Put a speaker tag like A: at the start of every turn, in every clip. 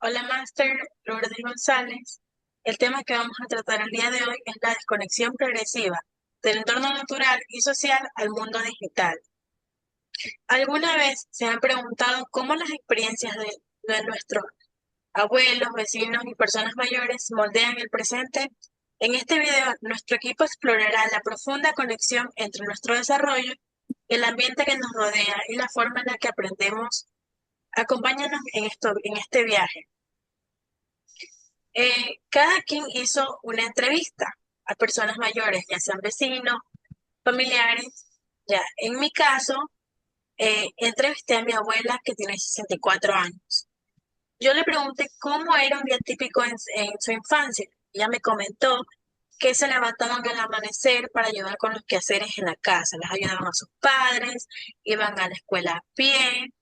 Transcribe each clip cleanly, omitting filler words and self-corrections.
A: Hola, Master Lourdes González. El tema que vamos a tratar el día de hoy es la desconexión progresiva del entorno natural y social al mundo digital. ¿Alguna vez se han preguntado cómo las experiencias de nuestros abuelos, vecinos y personas mayores moldean el presente? En este video, nuestro equipo explorará la profunda conexión entre nuestro desarrollo, el ambiente que nos rodea y la forma en la que aprendemos. Acompáñanos en este viaje. Cada quien hizo una entrevista a personas mayores, ya sean vecinos, familiares. Ya, en mi caso, entrevisté a mi abuela que tiene 64 años. Yo le pregunté cómo era un día típico en su infancia. Ella me comentó que se levantaban al amanecer para ayudar con los quehaceres en la casa. Les ayudaban a sus padres, iban a la escuela a pie,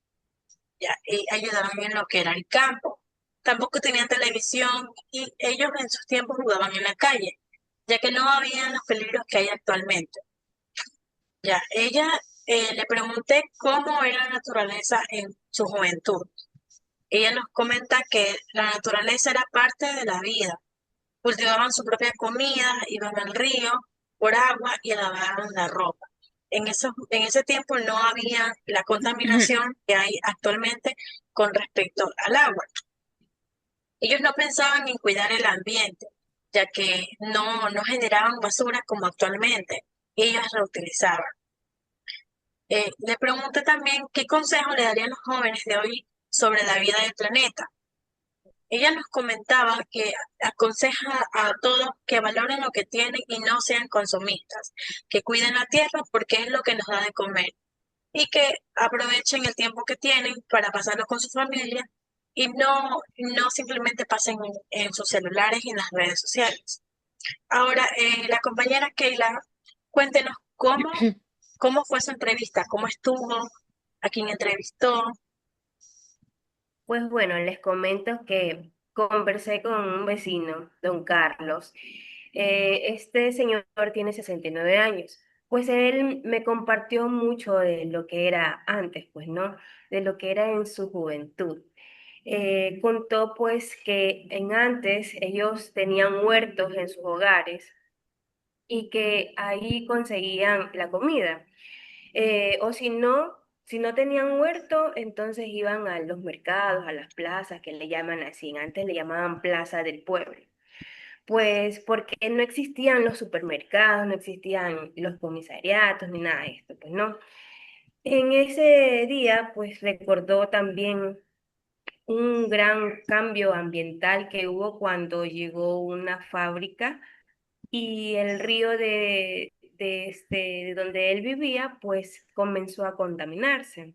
A: ya, y ayudaban en lo que era el campo. Tampoco tenían televisión y ellos en sus tiempos jugaban en la calle, ya que no había los peligros que hay actualmente. Ya, le pregunté cómo era la naturaleza en su juventud. Ella nos comenta que la naturaleza era parte de la vida. Cultivaban su propia comida, iban al río por agua y lavaban la ropa. En ese tiempo no había la contaminación que hay actualmente con respecto al agua. Ellos no pensaban en cuidar el ambiente, ya que no generaban basura como actualmente. Ellos reutilizaban. Le pregunté también qué consejo le darían los jóvenes de hoy sobre la vida del planeta. Ella nos comentaba que aconseja a todos que valoren lo que tienen y no sean consumistas, que cuiden la tierra porque es lo que nos da de comer y que aprovechen el tiempo que tienen para pasarlo con su familia y no simplemente pasen en sus celulares y en las redes sociales. Ahora, la compañera Keila, cuéntenos cómo fue su entrevista, cómo estuvo, a quién entrevistó.
B: Pues bueno, les comento que conversé con un vecino, don Carlos. Este señor tiene 69 años. Pues él me compartió mucho de lo que era antes, pues, ¿no? De lo que era en su juventud. Contó pues que en antes ellos tenían huertos en sus hogares y que ahí conseguían la comida. O si no tenían huerto, entonces iban a los mercados, a las plazas, que le llaman así. Antes le llamaban Plaza del Pueblo. Pues porque no existían los supermercados, no existían los comisariatos ni nada de esto, pues no. En ese día, pues recordó también un gran cambio ambiental que hubo cuando llegó una fábrica y el río de donde él vivía, pues comenzó a contaminarse.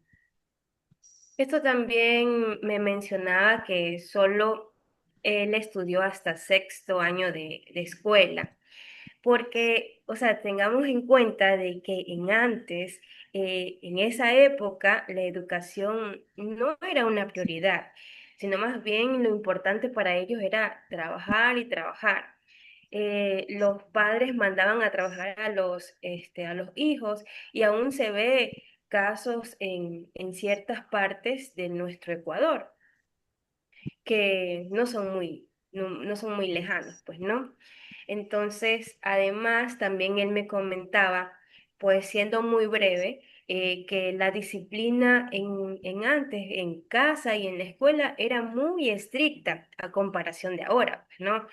B: Esto también me mencionaba que solo él estudió hasta sexto año de escuela, porque, o sea, tengamos en cuenta de que en esa época, la educación no era una prioridad, sino más bien lo importante para ellos era trabajar y trabajar. Los padres mandaban a trabajar a los hijos y aún se ve casos en ciertas partes de nuestro Ecuador que no son muy lejanos, pues, ¿no? Entonces, además, también él me comentaba, pues siendo muy breve, que la disciplina en antes, en casa y en la escuela, era muy estricta a comparación de ahora, pues, ¿no?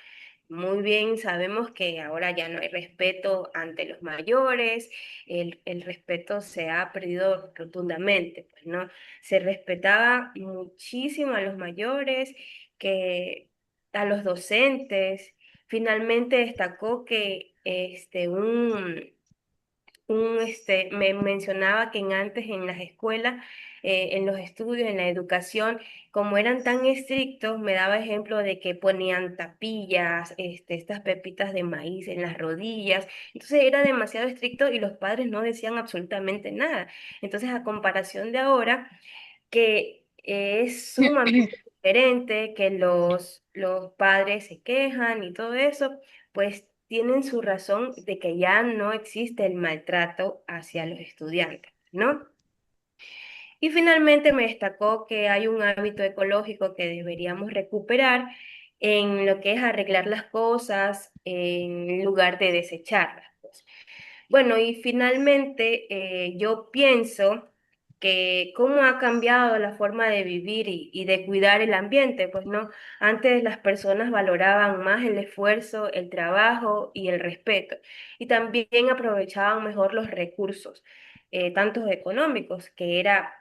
B: Muy bien, sabemos que ahora ya no hay respeto ante los mayores, el respeto se ha perdido rotundamente, pues, ¿no? Se respetaba muchísimo a los mayores, que a los docentes. Finalmente destacó que me mencionaba que antes en las escuelas, en los estudios, en la educación, como eran tan estrictos, me daba ejemplo de que ponían tapillas, estas pepitas de maíz en las rodillas. Entonces era demasiado estricto y los padres no decían absolutamente nada. Entonces, a comparación de ahora, que es sumamente diferente, que los padres se quejan y todo eso, pues tienen su razón de que ya no existe el maltrato hacia los estudiantes, ¿no? Y finalmente me destacó que hay un hábito ecológico que deberíamos recuperar en lo que es arreglar las cosas en lugar de desecharlas, pues. Bueno, y finalmente yo pienso que cómo ha cambiado la forma de vivir y de cuidar el ambiente, pues no, antes las personas valoraban más el esfuerzo, el trabajo y el respeto, y también aprovechaban mejor los recursos, tanto económicos, que era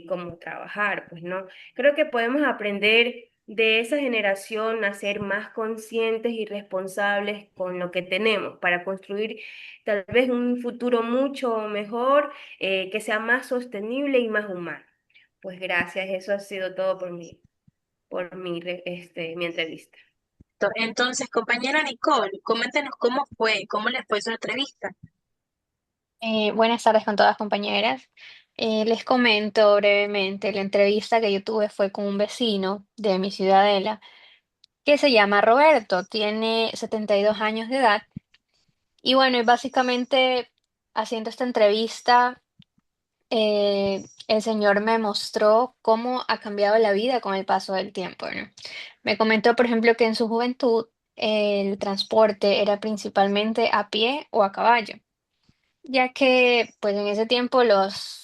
B: como trabajar, pues no. Creo que podemos aprender de esa generación a ser más conscientes y responsables con lo que tenemos para construir tal vez un futuro mucho mejor, que sea más sostenible y más humano. Pues gracias, eso ha sido todo por mi entrevista.
A: Entonces, compañera Nicole, coméntenos cómo fue, cómo les fue su entrevista.
C: Buenas tardes con todas compañeras. Les comento brevemente, la entrevista que yo tuve fue con un vecino de mi ciudadela que se llama Roberto, tiene 72 años de edad y bueno, y básicamente haciendo esta entrevista, el señor me mostró cómo ha cambiado la vida con el paso del tiempo, ¿no? Me comentó, por ejemplo, que en su juventud el transporte era principalmente a pie o a caballo, ya que pues en ese tiempo los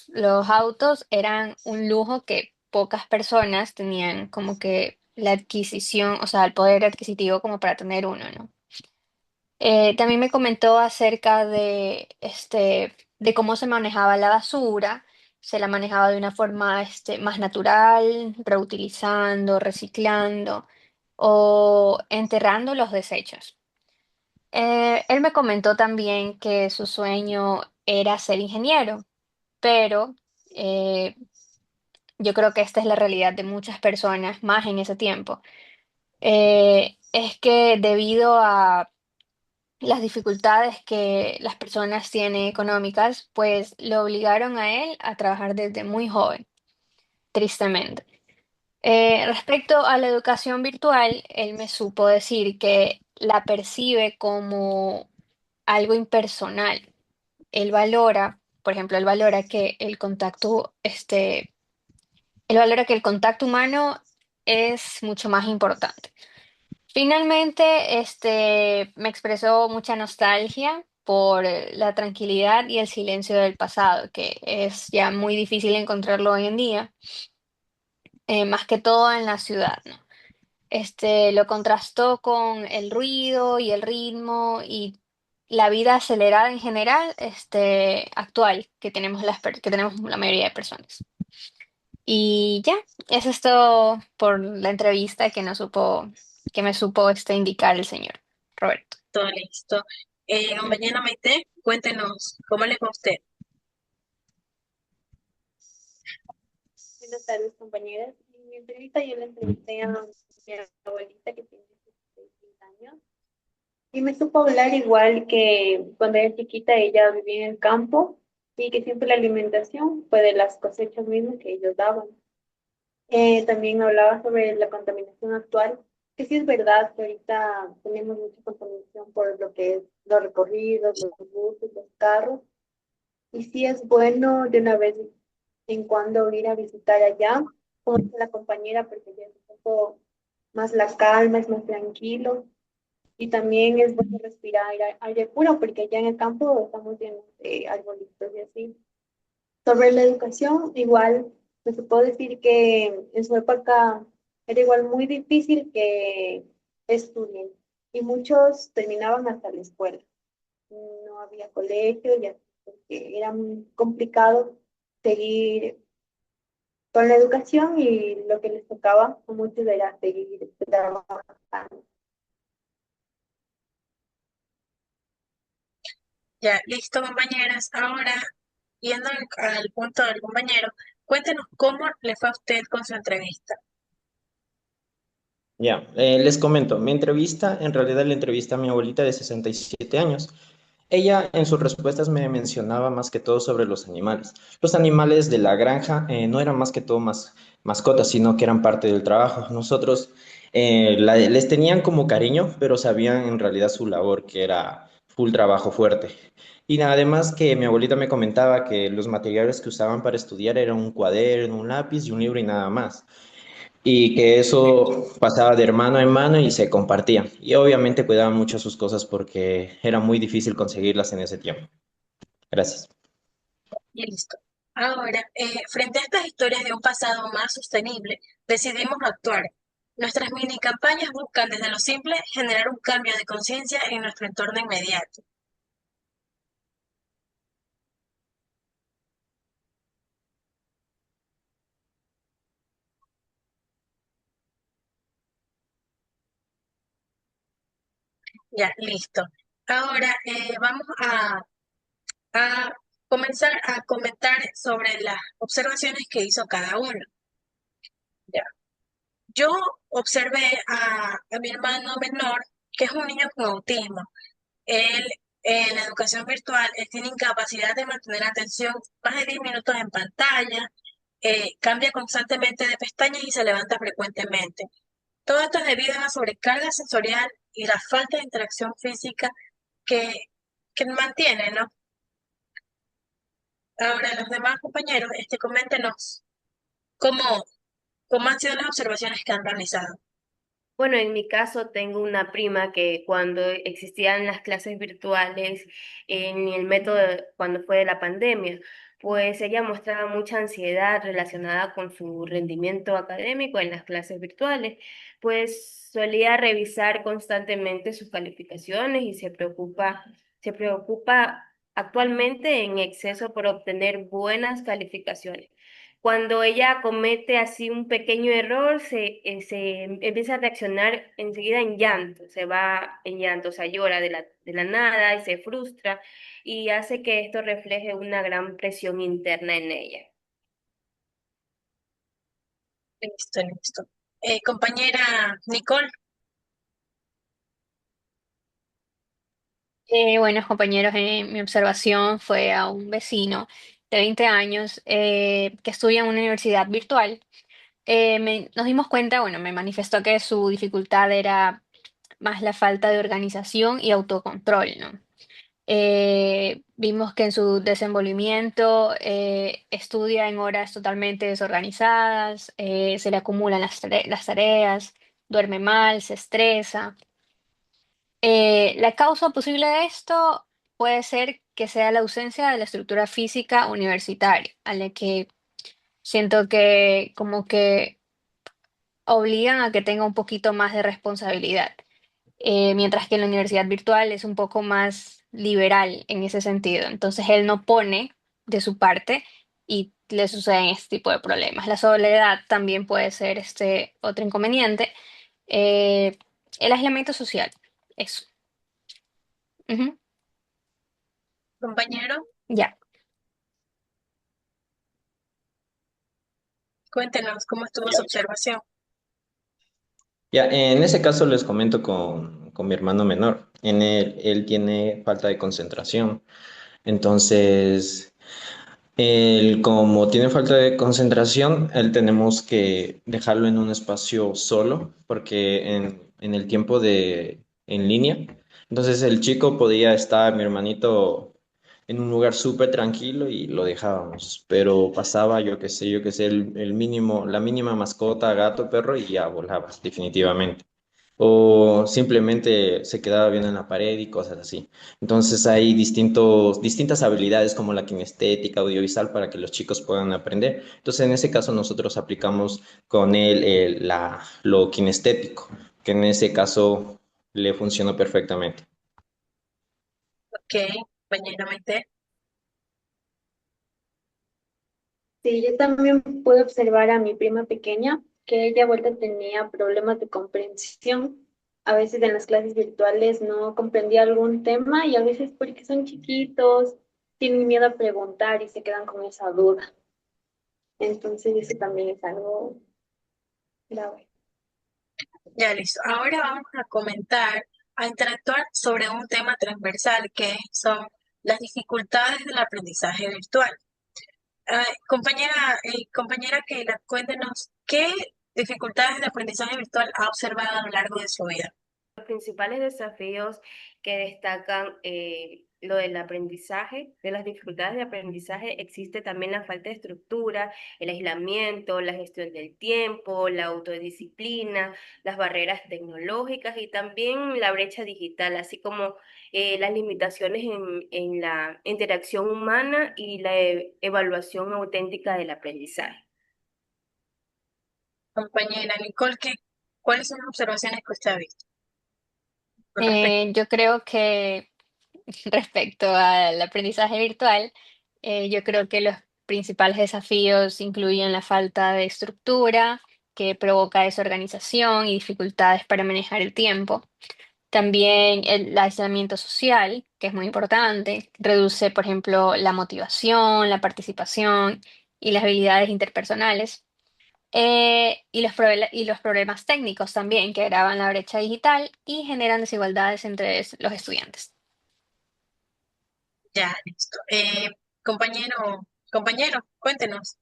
C: autos eran un lujo que pocas personas tenían como que la adquisición, o sea, el poder adquisitivo como para tener uno, ¿no? También me comentó acerca de cómo se manejaba la basura, se la manejaba de una forma más natural, reutilizando, reciclando o enterrando los desechos. Él me comentó también que su sueño era ser ingeniero, pero eh, yo creo que esta es la realidad de muchas personas, más en ese tiempo. Es que debido a las dificultades que las personas tienen económicas, pues lo obligaron a él a trabajar desde muy joven, tristemente. Respecto a la educación virtual, él me supo decir que la percibe como algo impersonal. Él valora, por ejemplo, él valora que el contacto humano es mucho más importante. Finalmente, me expresó mucha nostalgia por la tranquilidad y el silencio del pasado, que es ya muy difícil encontrarlo hoy en día, más que todo en la ciudad, ¿no? Lo contrastó con el ruido y el ritmo y la vida acelerada en general, actual que tenemos la mayoría de personas. Y ya, eso es todo por la entrevista que me supo indicar el señor Roberto.
A: Todo listo. Compañera Maite, cuéntenos, ¿cómo les va a usted?
D: Buenas tardes, compañeras. En mi entrevista yo le entrevisté a mi abuelita que tiene 66 años y me supo hablar igual que cuando era chiquita ella vivía en el campo y que siempre la alimentación fue de las cosechas mismas que ellos daban. También hablaba sobre la contaminación actual, que sí es verdad que ahorita tenemos mucha contaminación por lo que es los recorridos, los buses, los carros, y sí es bueno de una vez en cuando ir a visitar allá, como dice la compañera, porque ya es un poco más la calma, es más tranquilo. Y también es bueno respirar aire puro, porque allá en el campo estamos llenos de arbolitos y así. Sobre la educación, igual, pues se puede decir que en su época era igual muy difícil que estudien y muchos terminaban hasta la escuela. No había colegio, ya porque era muy complicado seguir con la educación y lo que les tocaba a muchos era seguir trabajando.
A: Ya, listo, compañeras. Ahora, yendo al punto del compañero, cuéntenos cómo le fue a usted con su entrevista.
E: Ya, les comento, mi entrevista, en realidad la entrevista a mi abuelita de 67 años. Ella en sus respuestas me mencionaba más que todo sobre los animales. Los animales de la granja no eran más que todo mascotas, sino que eran parte del trabajo. Nosotros les tenían como cariño, pero sabían en realidad su labor, que era full trabajo fuerte. Y además que mi abuelita me comentaba que los materiales que usaban para estudiar eran un cuaderno, un lápiz y un libro y nada más. Y que eso pasaba de hermano en mano y se compartía. Y obviamente cuidaban mucho sus cosas porque era muy difícil conseguirlas en ese tiempo. Gracias.
A: Y listo. Ahora, frente a estas historias de un pasado más sostenible, decidimos actuar. Nuestras mini campañas buscan desde lo simple generar un cambio de conciencia en nuestro entorno inmediato. Ya, listo. Ahora vamos a comenzar a comentar sobre las observaciones que hizo cada uno. Ya. Yo observé a mi hermano menor, que es un niño con autismo. Él, en la educación virtual, él tiene incapacidad de mantener atención más de 10 minutos en pantalla, cambia constantemente de pestañas y se levanta frecuentemente. Todo esto es debido a la sobrecarga sensorial y la falta de interacción física que, que mantiene, ¿no? Ahora, los demás compañeros, coméntenos cómo, cómo han sido las observaciones que han realizado.
B: Bueno, en mi caso tengo una prima que cuando existían las clases virtuales en el método, cuando fue la pandemia, pues ella mostraba mucha ansiedad relacionada con su rendimiento académico en las clases virtuales, pues solía revisar constantemente sus calificaciones y se preocupa actualmente en exceso por obtener buenas calificaciones. Cuando ella comete así un pequeño error, se empieza a reaccionar enseguida en llanto, se va en llanto, o sea, llora de la nada y se frustra y hace que esto refleje una gran presión interna en ella.
A: Listo, listo. Compañera Nicole,
C: Bueno, compañeros, mi observación fue a un vecino de 20 años que estudia en una universidad virtual. Nos dimos cuenta, bueno, me manifestó que su dificultad era más la falta de organización y autocontrol, ¿no? Vimos que en su desenvolvimiento estudia en horas totalmente desorganizadas, se le acumulan las tareas, duerme mal, se estresa. La causa posible de esto puede ser que sea la ausencia de la estructura física universitaria, a la que siento que como que obligan a que tenga un poquito más de responsabilidad, mientras que en la universidad virtual es un poco más liberal en ese sentido. Entonces él no pone de su parte y le suceden este tipo de problemas. La soledad también puede ser este otro inconveniente. Eh, el aislamiento social, eso. Ujú.
A: compañero,
C: Ya.
A: cuéntenos cómo estuvo su observación.
E: Ya, en ese caso les comento con mi hermano menor. Él tiene falta de concentración. Entonces, él, como tiene falta de concentración, él tenemos que dejarlo en un espacio solo, porque en el tiempo en línea, entonces el chico podía estar, mi hermanito, en un lugar súper tranquilo y lo dejábamos, pero pasaba, yo qué sé, el mínimo, la mínima mascota, gato, perro, y ya volaba, definitivamente o simplemente se quedaba viendo en la pared y cosas así. Entonces hay distintas habilidades como la kinestética, audiovisual para que los chicos puedan aprender. Entonces en ese caso nosotros aplicamos con él lo kinestético, que en ese caso le funcionó perfectamente.
A: Ok, compañera Maite.
D: Sí, yo también puedo observar a mi prima pequeña que ella vuelta tenía problemas de comprensión. A veces en las clases virtuales no comprendía algún tema y a veces porque son chiquitos, tienen miedo a preguntar y se quedan con esa duda. Entonces eso también es algo grave.
A: Ya listo. Ahora vamos a comentar, a interactuar sobre un tema transversal que son las dificultades del aprendizaje virtual. Compañera Keila, cuéntenos qué dificultades de aprendizaje virtual ha observado a lo largo de su vida.
B: principales desafíos que destacan lo del aprendizaje, de las dificultades de aprendizaje, existe también la falta de estructura, el aislamiento, la gestión del tiempo, la autodisciplina, las barreras tecnológicas y también la brecha digital, así como las limitaciones en la interacción humana y la evaluación auténtica del aprendizaje.
A: Compañera Nicole, ¿cuáles son las observaciones que usted ha visto con respecto?
C: Yo creo que respecto al aprendizaje virtual, yo creo que los principales desafíos incluyen la falta de estructura, que provoca desorganización y dificultades para manejar el tiempo. También el aislamiento social, que es muy importante, reduce, por ejemplo, la motivación, la participación y las habilidades interpersonales. Y los problemas técnicos también, que agravan la brecha digital y generan desigualdades entre los estudiantes.
A: Ya, listo. Compañero, cuéntenos.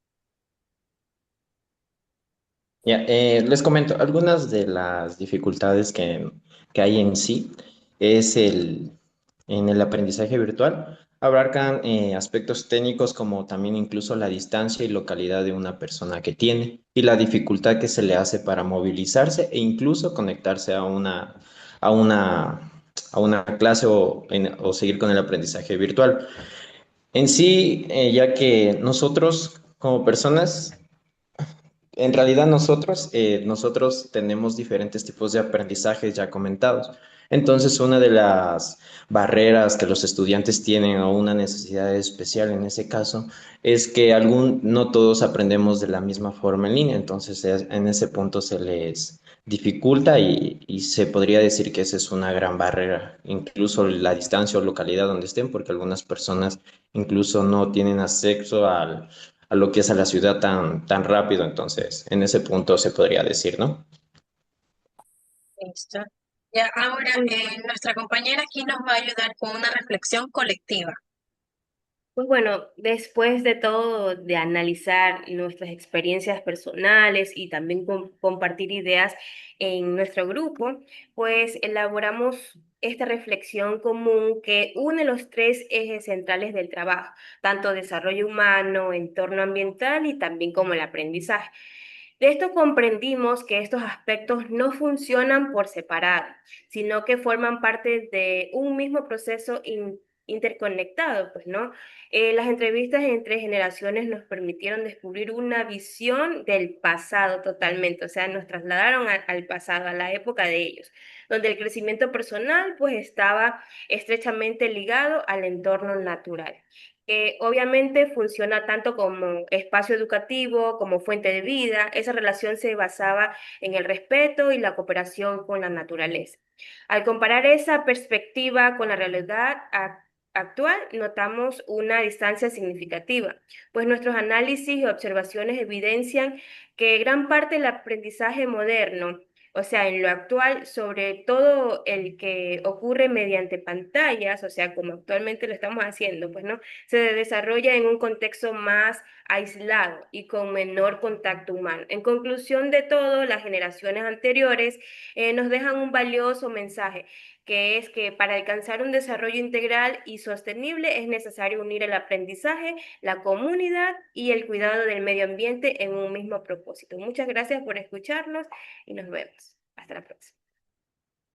E: Ya, les comento, algunas de las dificultades que hay en sí es en el aprendizaje virtual. Abarcan aspectos técnicos como también incluso la distancia y localidad de una persona que tiene y la dificultad que se le hace para movilizarse e incluso conectarse a una, a una clase o seguir con el aprendizaje virtual. En sí, ya que nosotros como personas en realidad nosotros tenemos diferentes tipos de aprendizajes ya comentados. Entonces, una de las barreras que los estudiantes tienen o una necesidad especial en ese caso es que no todos aprendemos de la misma forma en línea. Entonces, en ese punto se les dificulta y se podría decir que esa es una gran barrera, incluso la distancia o localidad donde estén, porque algunas personas incluso no tienen acceso a lo que es a la ciudad tan rápido. Entonces, en ese punto se podría decir, ¿no?
A: Listo. Ya, ahora nuestra compañera aquí nos va a ayudar con una reflexión colectiva.
B: Pues bueno, después de todo, de analizar nuestras experiencias personales y también compartir ideas en nuestro grupo, pues elaboramos esta reflexión común que une los tres ejes centrales del trabajo, tanto desarrollo humano, entorno ambiental y también como el aprendizaje. De esto comprendimos que estos aspectos no funcionan por separado, sino que forman parte de un mismo proceso interconectado, pues, ¿no? Las entrevistas entre generaciones nos permitieron descubrir una visión del pasado totalmente, o sea, nos trasladaron al pasado, a la época de ellos, donde el crecimiento personal pues estaba estrechamente ligado al entorno natural, que obviamente funciona tanto como espacio educativo, como fuente de vida. Esa relación se basaba en el respeto y la cooperación con la naturaleza. Al comparar esa perspectiva con la realidad actual, notamos una distancia significativa, pues nuestros análisis y observaciones evidencian que gran parte del aprendizaje moderno, o sea, en lo actual, sobre todo el que ocurre mediante pantallas, o sea, como actualmente lo estamos haciendo, pues no, se desarrolla en un contexto más aislado y con menor contacto humano. En conclusión de todo, las generaciones anteriores nos dejan un valioso mensaje, que es que para alcanzar un desarrollo integral y sostenible es necesario unir el aprendizaje, la comunidad y el cuidado del medio ambiente en un mismo propósito. Muchas gracias por escucharnos y nos vemos. Hasta la próxima.